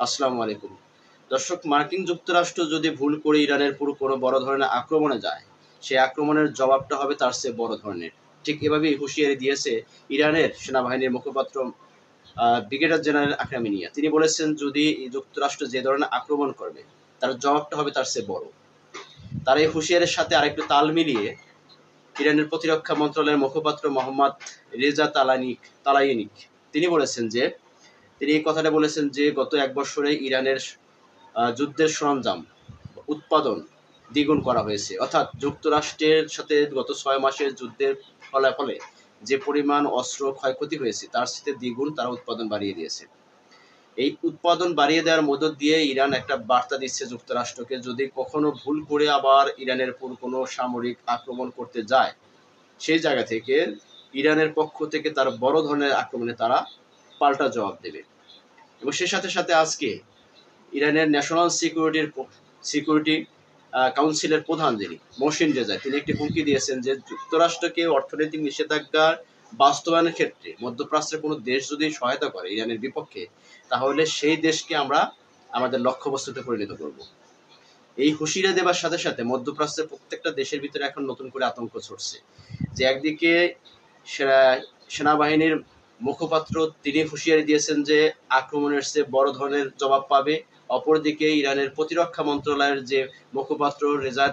আসসালামু আলাইকুম। দর্শক, মার্কিন যুক্তরাষ্ট্র যদি ভুল করে ইরানের পুরো কোনো বড় ধরনের আক্রমণে যায়, সেই আক্রমণের জবাবটা হবে তার চেয়ে বড় ধরনের। ঠিক এভাবেই হুঁশিয়ারি দিয়েছে ইরানের সেনাবাহিনীর মুখপাত্র ব্রিগেডিয়ার জেনারেল আখরামিনিয়া। তিনি বলেছেন, যদি যুক্তরাষ্ট্র যে ধরনের আক্রমণ করবে, তার জবাবটা হবে তার চেয়ে বড়। তার এই হুঁশিয়ারির সাথে আরেকটু তাল মিলিয়ে ইরানের প্রতিরক্ষা মন্ত্রণালয়ের মুখপাত্র মোহাম্মদ রেজা তালাইনিক তিনি বলেছেন যে তিনি এই কথাটা বলেছেন যে গত ১ বছরে ইরানের যুদ্ধের সরঞ্জাম উৎপাদন দ্বিগুণ করা হয়েছে। অর্থাৎ যুক্তরাষ্ট্রের সাথে গত ৬ মাসের যুদ্ধের ফলাফলে যে পরিমাণ অস্ত্র ক্ষয়ক্ষতি হয়েছে তার সাথে দ্বিগুণ তারা উৎপাদন বাড়িয়ে দিয়েছে। এই উৎপাদন বাড়িয়ে দেওয়ার মধ্য দিয়ে ইরান একটা বার্তা দিচ্ছে যুক্তরাষ্ট্রকে, যদি কখনো ভুল করে আবার ইরানের উপর কোনো সামরিক আক্রমণ করতে যায়, সেই জায়গা থেকে ইরানের পক্ষ থেকে তার বড় ধরনের আক্রমণে তারা পাল্টা জবাব দেবে। এবং সে সাথে সাথে আজকে ইরানের ন্যাশনাল সিকিউরিটি কাউন্সিলের প্রধান যিনি মহসিন রেজা, তিনি একটি হুমকি দিয়েছেন যে যুক্তরাষ্ট্রকে অর্থনৈতিক নিষেধাজ্ঞার বাস্তবায়নের ক্ষেত্রে মধ্যপ্রাচ্যের কোনো দেশ যদি সহায়তা করে ইরানের বিপক্ষে, তাহলে সেই দেশকে আমরা আমাদের লক্ষ্যবস্তুতে পরিণত করব। এই হুঁশিয়ারি দেবার সাথে সাথে মধ্যপ্রাচ্যের প্রত্যেকটা দেশের ভিতরে এখন নতুন করে আতঙ্ক ছড়ছে, যে একদিকে সেনাবাহিনীর মুখপাত্র তিনি হুঁশিয়ারি দিয়েছেন যে আক্রমণের চেয়ে বড় ধরনের জবাব পাবে। অপরদিকে ইরানের প্রতিরক্ষা মন্ত্রণালয়ের যে মুখপাত্র রেজা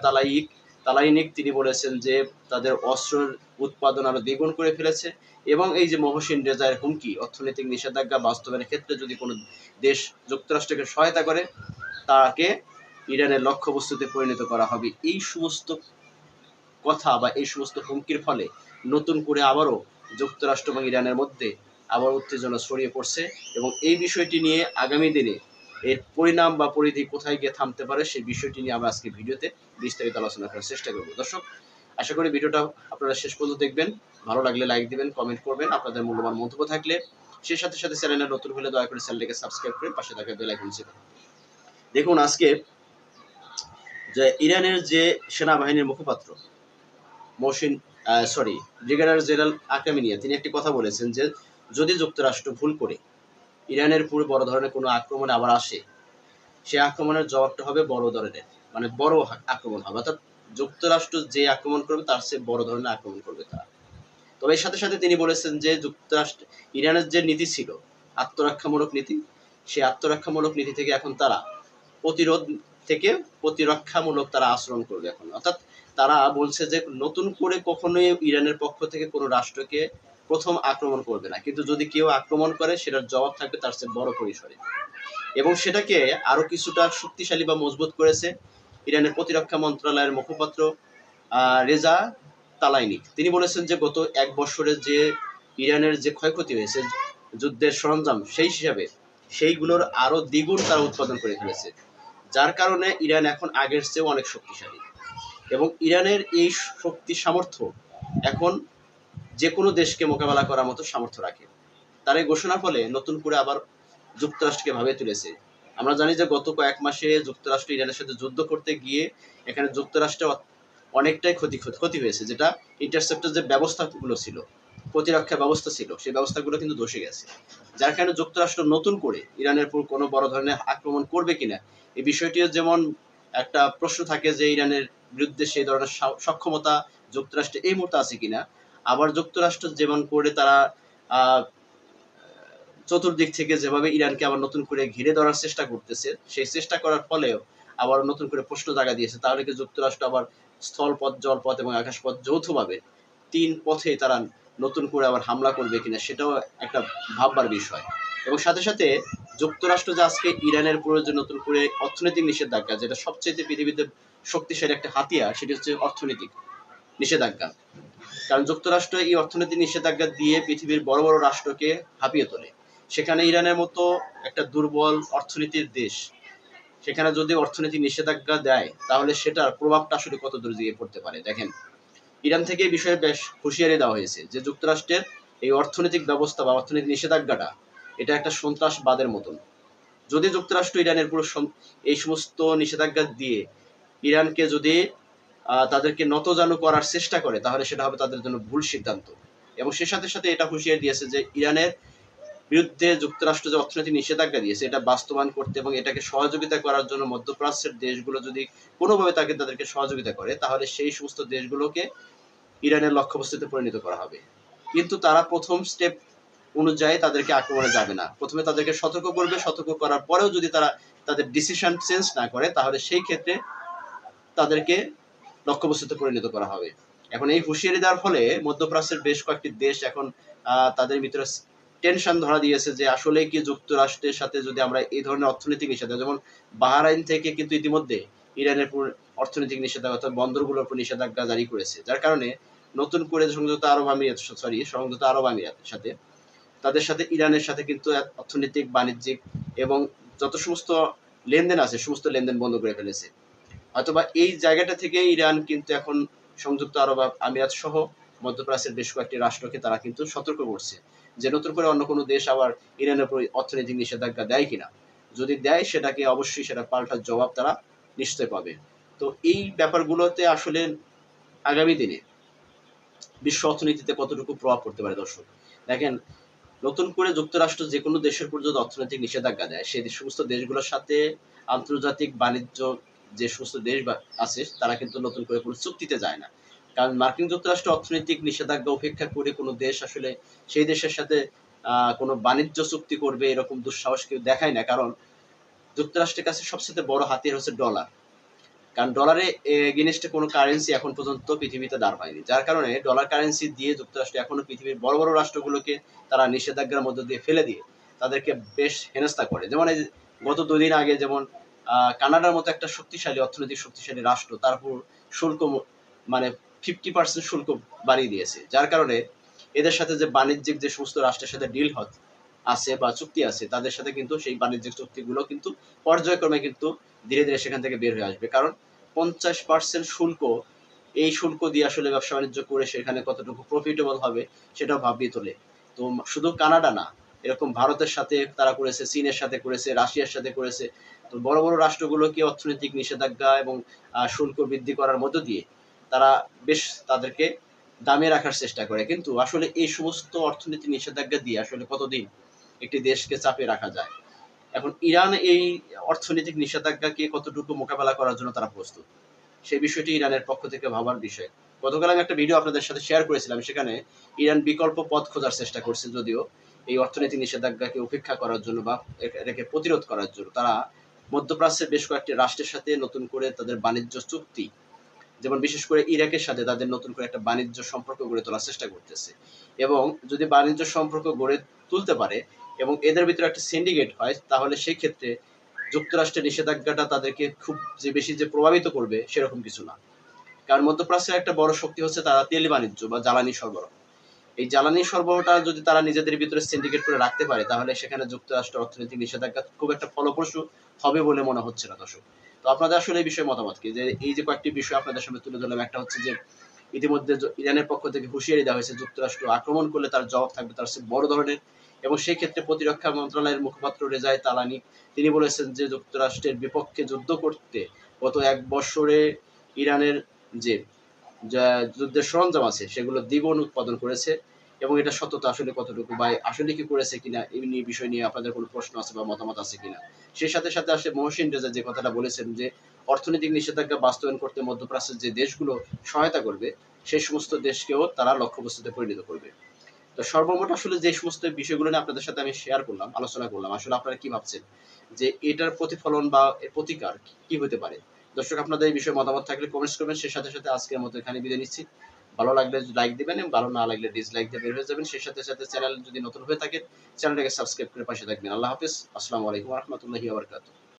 তালাইনিক তিনি বলেছেন যে তাদের অস্ত্রের উৎপাদন আরো দ্বিগুণ করে ফেলেছে। এবং এই যে মহসিন রেজার হুমকি, অর্থনৈতিক নিষেধাজ্ঞা বাস্তবায়নের ক্ষেত্রে যদি কোনো দেশ যুক্তরাষ্ট্রকে সহায়তা করে, তাকে ইরানের লক্ষ্যবস্তুতে পরিণত করা হবে। এই সমস্ত কথা বা এই সমস্ত হুমকির ফলে নতুন করে আবারও যুক্তরাষ্ট্র এবং ইরানের মধ্যে আবার উত্তেজনা ছড়িয়ে পড়ছে। এবং এই বিষয়টি নিয়ে আগামী দিনে এর পরিণাম বা পরিধি কোথায় গিয়ে থামতে পারে, সেই বিষয়টি নিয়ে আমরা আজকে ভিডিওতে বিস্তারিত আলোচনা করার চেষ্টা করব। দর্শক, আশা করি ভিডিওটা আপনারা শেষ পর্যন্ত দেখবেন। ভালো লাগলে লাইক দিবেন, কমেন্ট করবেন আপনাদের মূল্যবান মন্তব্য থাকলে। সেই সাথে সাথে চ্যানেলে নতুন হলে দয়া করে চ্যানেলটিকে সাবস্ক্রাইব করে পাশে থাকা বেল আইকন চেপে দেখুন। আজকে যে ইরানের যে সেনাবাহিনীর মুখপাত্র মহসিন ব্রিগেডিয়ার জেনারেল আখরামিনিয়া, তিনি একটি কথা বলেছেন যে যদি যুক্তরাষ্ট্র ভুল করে ইরানের পুরো বড় ধরনের কোনো আক্রমণে আবার আসে, সে আক্রমণের জবাবটা হবে বড় ধরনের, মানে বড় আক্রমণ হবে। অর্থাৎ যুক্তরাষ্ট্র যে আক্রমণ করবে তার চেয়ে বড় ধরনের আক্রমণ করবে তারা। তবে এর সাথে সাথে তিনি বলেছেন যে যুক্তরাষ্ট্র ইরানের যে নীতি ছিল আত্মরক্ষামূলক নীতি, সেই আত্মরক্ষামূলক নীতি থেকে এখন তারা প্রতিরোধ থেকে প্রতিরক্ষামূলক তারা আচরণ করবে এখন। অর্থাৎ তারা বলছে যে নতুন করে কখনোই ইরানের পক্ষ থেকে কোনো রাষ্ট্রকে প্রথম আক্রমণ করবে না, কিন্তু যদি কেউ আক্রমণ করে সেটার জবাব থাকবে তার চেয়ে বড় পরিসরে। এবং সেটাকে আরো কিছুটা শক্তিশালী বা মজবুত করেছে ইরানের প্রতিরক্ষা মন্ত্রণালয়ের মুখপাত্র রেজা তালাইনিক। তিনি বলেছেন যে গত ১ বছরে যে ইরানের যে ক্ষয়ক্ষতি হয়েছে যুদ্ধের সরঞ্জাম, সেই হিসাবে সেইগুলোর আরো দ্বিগুণ তারা উৎপাদন করে ফেলেছে, যার কারণে ইরান এখন আগের চেয়েও অনেক শক্তিশালী। এবং ইরানের এই শক্তি সামর্থ্য এখন যে কোনো দেশকে মোকাবেলা করার মতো সামর্থ্য রাখে। তার এই ঘোষণার ফলে নতুন করে আবার যুক্তরাষ্ট্রকে ভাবে তুলেছে। আমরা জানি যে গত কয়েক মাসে যুক্তরাষ্ট্র ইরানের সাথে যুদ্ধ করতে গিয়ে এখানে যুক্তরাষ্ট্রের অনেকটাই ক্ষতি হয়েছে, যেটা ইন্টারসেপ্টর যে ব্যবস্থাগুলো ছিল, প্রতিরক্ষা ব্যবস্থা ছিল, সেই ব্যবস্থাগুলো কিন্তু ধসে গেছে। যার কারণে যুক্তরাষ্ট্র নতুন করে ইরানের উপর কোনো বড় ধরনের আক্রমণ করবে কিনা, এই বিষয়টিও যেমন একটা প্রশ্ন থাকে যে ইরানের বিরুদ্ধে সেই ধরনের সক্ষমতা যুক্তরাষ্ট্রে এই মুহূর্তে আছে কিনা। আবার যুক্তরাষ্ট্র যেমন করে তারা চতুর্দিক থেকে যেভাবে ইরানকে আবার নতুন করে ঘিরে ধরার চেষ্টা করতেছে, সেই চেষ্টা করার ফলেও আবার নতুন করে প্রশ্ন জায়গা দিয়েছে, তাহলে কি যুক্তরাষ্ট্র আবার স্থলপথ, জলপথ এবং আকাশপথ যৌথভাবে ৩ পথে তারা নতুন করে আবার হামলা করবে কিনা, সেটাও একটা ভাববার বিষয়। এবং সাথে সাথে যুক্তরাষ্ট্র যে আজকে ইরানের উপরে যে নতুন করে অর্থনৈতিক নিষেধাজ্ঞা, যেটা সবচেয়ে পৃথিবীতে শক্তিশালী একটা হাতিয়ার, সেটি হচ্ছে অর্থনৈতিক নিষেধাজ্ঞা। কারণ যুক্তরাষ্ট্র এই অর্থনৈতিক নিষেধাজ্ঞা দিয়ে পৃথিবীর বড় বড় রাষ্ট্রকে হাঁপিয়ে তোলে। সেখানে ইরানের মতো একটা দুর্বল অর্থনীতির দেশ, সেখানে যদি অর্থনৈতিক নিষেধাজ্ঞা দেয়, তাহলে সেটার প্রভাবটা আসলে কত দূর গিয়ে পড়তে পারে। দেখেন, ইরান থেকে এই বিষয়ে বেশ হুঁশিয়ারি দেওয়া হয়েছে যে যুক্তরাষ্ট্রের এই অর্থনৈতিক ব্যবস্থা বা অর্থনৈতিক নিষেধাজ্ঞাটা এটা একটা সন্ত্রাসবাদের মতন। যদি যুক্তরাষ্ট্র ইরানের পুরো এই সমস্ত নিষেধাজ্ঞা দিয়ে ইরানকে যদি তাদেরকে নতজানু করার চেষ্টা করে, তাহলে সেটা হবে তাদের জন্য ভুল সিদ্ধান্ত। এবং সে সাথে সাথে এটা হুঁশিয়ারি দিয়েছে যে ইরানের বিরুদ্ধে যুক্তরাষ্ট্র যে অর্থনৈতিক নিষেধাজ্ঞা দিয়েছে এটা বাস্তবায়ন করতে এবং এটাকে সহযোগিতা করার জন্য মধ্যপ্রাচ্যের দেশগুলো যদি কোনোভাবে তাদেরকে সহযোগিতা করে, তাহলে সেই সমস্ত দেশগুলোকে ইরানের লক্ষ্যবস্তুতে পরিণত করা হবে। কিন্তু তারা প্রথম স্টেপ অনুযায়ী তাদেরকে আক্রমণে যাবে না, প্রথমে তাদেরকে সতর্ক করবে, সতর্ক করার পরেও যদি তারা তাদের ডিসিশন চেঞ্জ না করে, তাহলে সেই ক্ষেত্রে তাদেরকে লক্ষ্যবস্তুতে পরিণত করা হবে। এখন এই হুঁশিয়ারি দেওয়ার ফলে মধ্যপ্রাচ্যের বেশ কয়েকটি দেশ এখন তাদের ভিতরে টেনশন ধরা দিয়েছে যে আসলে কি যুক্তরাষ্ট্রের সাথে যদি আমরা এই ধরনের অর্থনৈতিক নিষেধাজ্ঞা, যেমন বাহরাইন থেকে কিন্তু ইতিমধ্যে ইরানের অর্থনৈতিক নিষেধাজ্ঞা অর্থাৎ বন্দরগুলোর উপর নিষেধাজ্ঞা জারি করেছে, যার কারণে নতুন করে সংযুক্ত আরব আমিরাতের সাথে তাদের সাথে ইরানের সাথে কিন্তু অর্থনৈতিক, বাণিজ্যিক এবং যত সমস্ত লেনদেন আছে সমস্ত লেনদেন বন্ধ করে ফেলেছে। অথবা এই জায়গাটা থেকে ইরান কিন্তু এখন সংযুক্ত আরব আমিরাত সহ মধ্যপ্রাচ্যের বেশ কয়েকটি রাষ্ট্রকে তারা কিন্তু সতর্ক করছে যে নতুন করে অন্য কোনো দেশ আবার ইরানের উপর অর্থনৈতিক নিষেধাজ্ঞা দেয় কিনা। যদি দেয় সেটাকে অবশ্যই সেটা পাল্টার জবাব তারা নিশ্চয় পাবে। তো এই ব্যাপারগুলোতে আসলে আগামী দিনে বিশ্ব অর্থনীতিতে কতটুকু প্রভাব পড়তে পারে দর্শক দেখেন, নতুন করে যুক্তরাষ্ট্র যে কোনো দেশের উপর যদি অর্থনৈতিক নিষেধাজ্ঞা দেয়, সেই সমস্ত দেশগুলোর সাথে আন্তর্জাতিক বাণিজ্য যে সমস্ত দেশ আছে তারা কিন্তু নতুন করে কোনো চুক্তিতে যায় না। কারণ মার্কিন যুক্তরাষ্ট্র অর্থনৈতিক নিষেধাজ্ঞা উপেক্ষা করে কোনো দেশ আসলে সেই দেশের সাথে কোনো বাণিজ্য চুক্তি করবে এরকম দুঃসাহস কেউ দেখায় না। কারণ যুক্তরাষ্ট্রের কাছে সবচেয়ে বড় হাতিয়ার হচ্ছে ডলার। কারণ ডলারে এগেইনস্টে কোনো কারেন্সি এখন পর্যন্ত পৃথিবীতে দাঁড় পায়নি, যার কারণে ডলার কারেন্সি দিয়ে যুক্তরাষ্ট্র এখনো পৃথিবীর বড় বড় রাষ্ট্রগুলোকে তারা নিষেধাজ্ঞার মধ্য দিয়ে ফেলে দিয়ে তাদেরকে বেশ হেনস্থা করে। যেমন এই গত 2 দিন আগে যেমন কানাডার মতো একটা শক্তিশালী অর্থনৈতিক শক্তিশালী রাষ্ট্র তার উপর শুল্ক মানে 50% শুল্ক বাড়িয়ে দিয়েছে, যার কারণে এদের সাথে যে বাণিজ্যিক যে সমস্ত রাষ্ট্রের সাথে ডিল আছে বা চুক্তি আছে তাদের সাথে কিন্তু সেই বাণিজ্যিক চুক্তিগুলো কিন্তু পর্যায়ক্রমে কিন্তু ধীরে ধীরে সেখান থেকে বের হয়ে আসবে। কারণ 50% শুল্ক, এই শুল্ক দিয়ে আসলে ব্যবসা বাণিজ্য করে সেখানে কতটুকু প্রফিটেবল হবে সেটাও ভাবিয়ে তোলে। তো শুধু কানাডা না, এরকম ভারতের সাথে তারা করেছে, চীনের সাথে করেছে, রাশিয়ার সাথে করেছে। তো বড় বড় রাষ্ট্রগুলোকে অর্থনৈতিক নিষেধাজ্ঞা এবং শুল্ক বৃদ্ধি করার মধ্য দিয়ে তারা বেশ তাদেরকে দামিয়ে রাখার চেষ্টা করে। কিন্তু আসলে এই সমস্ত অর্থনৈতিক নিষেধাজ্ঞা দিয়ে আসলে কতদিন একটি দেশকে চাপে রাখা যায়। এখন ইরান এই অর্থনৈতিক নিষেধাজ্ঞাকে কতটুকু মোকাবেলা করার জন্য তারা প্রস্তুত, সেই বিষয়টি ইরানের পক্ষ থেকে ভাবার বিষয়। গতকাল আমি একটা ভিডিও আপনাদের সাথে শেয়ার করেছিলাম, সেখানে ইরান বিকল্প পথ খোঁজার চেষ্টা করছে, যদিও এই অর্থনৈতিক নিষেধাজ্ঞাকে উপেক্ষা করার জন্য বা এটাকে প্রতিরোধ করার জন্য তারা মধ্যপ্রাচ্যের বেশ কয়েকটি রাষ্ট্রের সাথে নতুন করে তাদের বাণিজ্য চুক্তি, যেমন বিশেষ করে ইরাকের সাথে তাদের নতুন করে একটা বাণিজ্য সম্পর্ক গড়ে তোলার চেষ্টা করতেছে। এবং যদি বাণিজ্য সম্পর্ক গড়ে তুলতে পারে এবং এদের ভিতরে একটা সিন্ডিকেট হয়, তাহলে সেই ক্ষেত্রে যুক্তরাষ্ট্রের নিষেধাজ্ঞাটা তাদেরকে খুব যে বেশি যে প্রভাবিত করবে সেরকম কিছু না। কারণ মধ্যপ্রাচ্যের একটা বড় শক্তি হচ্ছে তারা তেল বাণিজ্য বা জ্বালানি সরবরাহ। এই জ্বালানি সরবরাহটা যদি তারা নিজেদের ভিতরে সিন্ডিকেট করে রাখতে পারে, তাহলে সেখানে যুক্তরাষ্ট্র অর্থনৈতিক নিষেধাজ্ঞা খুব একটা ফলপ্রসূ হবে বলে মনে হচ্ছে না দর্শক। তো আপনাদের আসলে এই বিষয়ে মতামত কি? যে এই যে কয়েকটি বিষয় আপনাদের সামনে তুলে ধরলাম, একটা হচ্ছে যে ইতিমধ্যে ইরানের পক্ষ থেকে হুঁশিয়ারি দেওয়া হয়েছে যুক্তরাষ্ট্র আক্রমণ করলে তার জবাব থাকবে তার চেয়ে বড় ধরনের, এবং সেই ক্ষেত্রে প্রতিরক্ষা মন্ত্রণালয়ের মুখপাত্র রেজায়ে তালানি তিনি বলেছেন যে যুক্তরাষ্ট্রের বিপক্ষে যুদ্ধ করতে গত 1 বছরে ইরানের যে যুদ্ধের সরঞ্জাম আছে সেগুলো দ্বিগুণ উৎপাদন করেছে। এবং এটা সত্যতা আসলে কতটুকু বা আসলে কি করেছে কিনা এই নিয়ে বিষয় নিয়ে আপনাদের কোনো প্রশ্ন আছে বা মতামত আছে কিনা। সেই সাথে সাথে আসলে মহসিন রেজা যে কথাটা বলেছেন যে অর্থনৈতিক নিষেধাজ্ঞা বাস্তবায়ন করতে মধ্যপ্রাচ্যের যে দেশগুলো সহায়তা করবে সেই সমস্ত দেশকেও তারা লক্ষ্যবস্তুতে পরিণত করবে। তো সর্বমোট আসলে যে সমস্ত বিষয়গুলো নিয়ে আপনাদের সাথে আমি শেয়ার করলাম, আলোচনা করলাম, আসলে আপনারা কি ভাবছেন যে এটার প্রতিফলন বা এর প্রতিকার কি হতে পারে? দর্শক আপনাদের এই বিষয়ে মতামত থাকলে কমেন্টস করবেন। সেই সাথে সাথে আজকের মতো এখানে বিদায় নিচ্ছি। ভালো লাগলে লাইক দিবেন এবং ভালো না লাগলে ডিসলাইক দিয়ে বের হয়ে যাবেন। সেই সাথে সাথে চ্যানেল যদি নতুন হয়ে থাকে চ্যানেলটাকে সাবস্ক্রাইব করে পাশে থাকবেন। আল্লাহ হাফেজ। আসসালামু আলাইকুম ওয়া রাহমাতুল্লাহি ওয়া বারাকাতুহু।